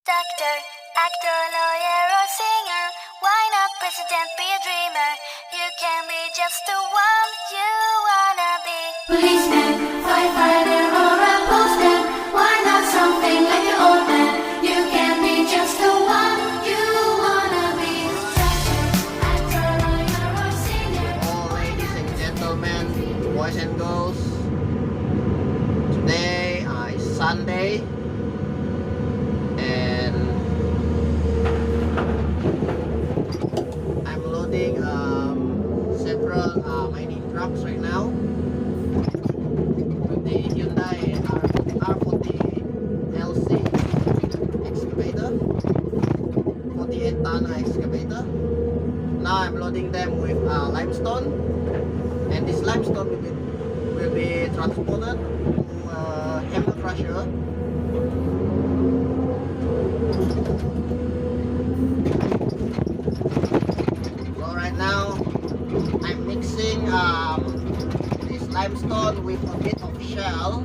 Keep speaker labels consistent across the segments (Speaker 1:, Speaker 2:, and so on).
Speaker 1: Doctor, actor, lawyer, or singer. Why not president, be a dreamer? You can be just the one you wanna be. Policeman, firefighter, or a postman. Why not something like an old man? You can be just the one you wanna be. Doctor, actor, lawyer, or singer.
Speaker 2: All ladies and gentlemen, boys and girls, today is Sunday and I'm loading several mining trucks right now with the Hyundai R40 LC excavator, 48-ton excavator. Now I'm loading them with limestone, and this limestone will be transported to a hammer crusher. So right now I'm mixing this limestone with a bit of shell.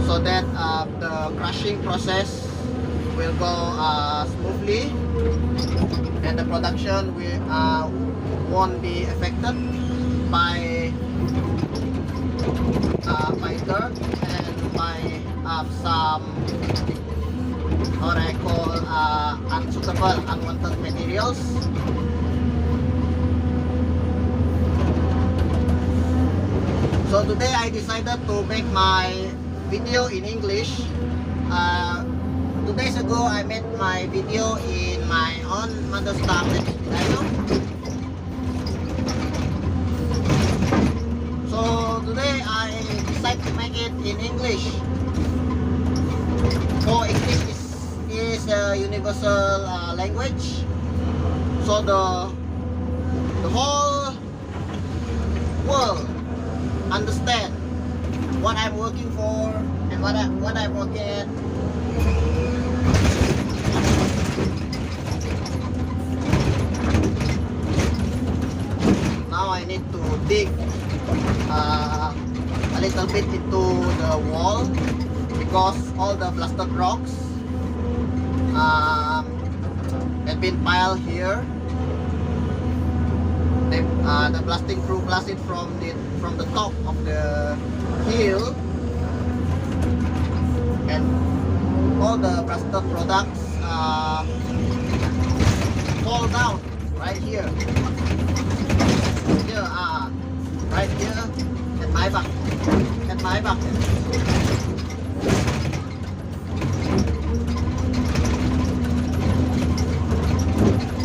Speaker 2: So that the crushing process will go smoothly and the production won't be affected by dirt and by some what I call unsuitable, unwanted materials. So today I decided to make my video in English. 2 days ago I made my video in my own mother's tongue, Filipino. So today I decided to make it in English. So English is a universal language. So the whole world understand what I'm working for and what I'm working at. Now I need to dig a little bit into the wall because all the blasted rocks have been piled here. The blasting crew blasted from the top of the hill, and all the blasted products fall down right here. Right here at my back.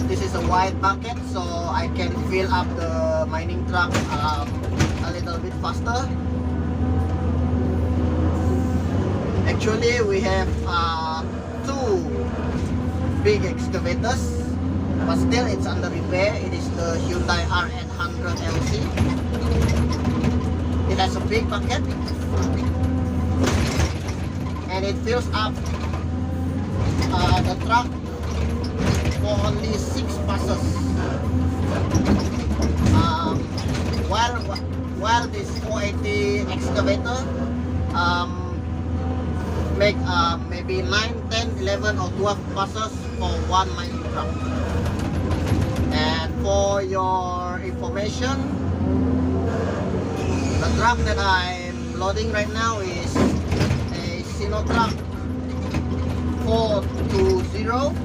Speaker 2: This is a wide bucket, so I can fill up the mining truck a little bit faster. Actually, we have two big excavators, but still it's under repair. It is the Hyundai R800 LC. It has a big bucket and it fills up the truck for only 6 passes. While this 480 excavator make maybe 9, 10, 11 or 12 passes for one mining truck. And for your information, the truck that I'm loading right now is a Sinotruk 420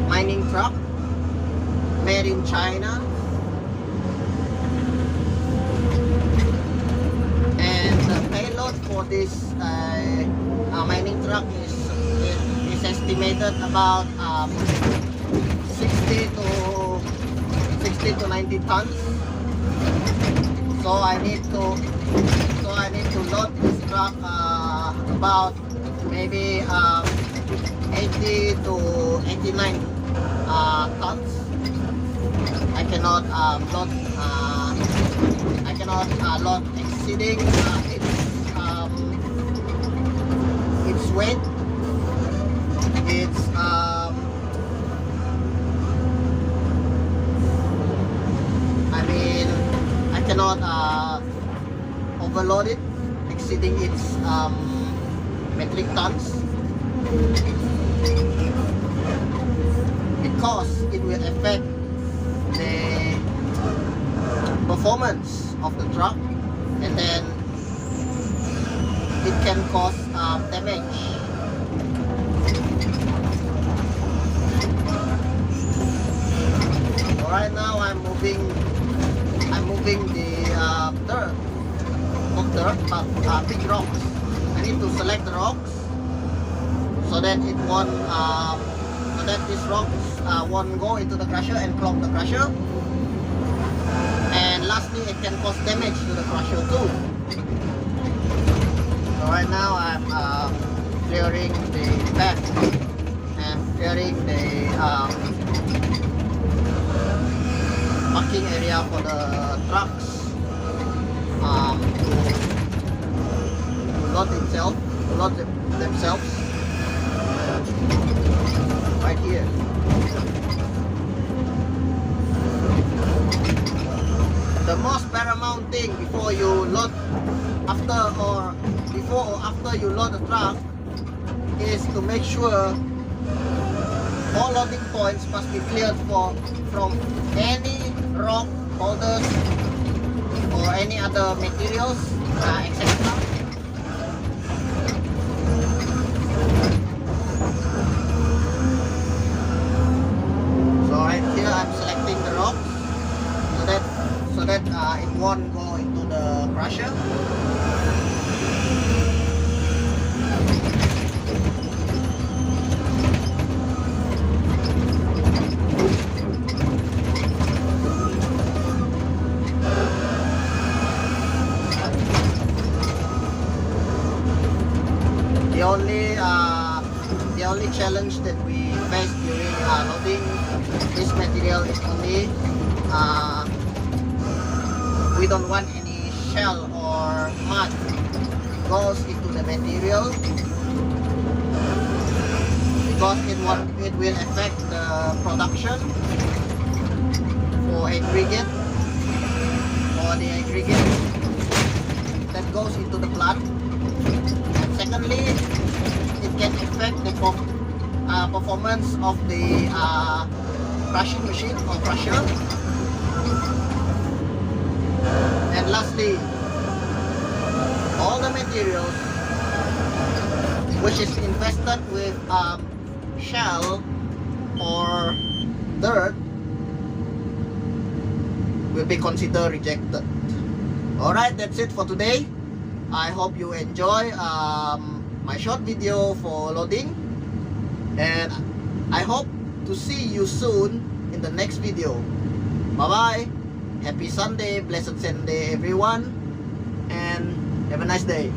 Speaker 2: mining truck made in China. And the payload for this mining truck is estimated about 60 to 90 tons. So I need to load this truck about maybe 80 to 89 tons. I cannot load exceeding its weight. It's cannot overload it, exceeding its metric tons, because it will affect the performance of the truck, and then it can cause damage. So right now I'm moving the dirt, not dirt, but big rocks. I need to select the rocks so that it won't, so that these rocks won't go into the crusher and clog the crusher. And lastly, it can cause damage to the crusher too. So right now I'm clearing the back and clearing the parking area for the trucks to load themselves right here. The most paramount thing before you load, before or after you load the truck, is to make sure all loading points must be cleared from any rock, boulders, or any other materials, etc. So right here I'm selecting the rocks so that it won't go into the crusher. The only challenge that we face during loading this material is only we don't want any shell or mud goes into the material, because it will affect the production for aggregate, or the aggregate that goes into the plant. And secondly, it can affect the performance of the crushing machine or crusher. And lastly, all the materials which is infested with shell or dirt will be considered rejected. Alright, that's it for today. I hope you enjoy my short video for loading, and I hope to see you soon in the next video. Bye bye. Happy Sunday, blessed Sunday everyone, and have a nice day.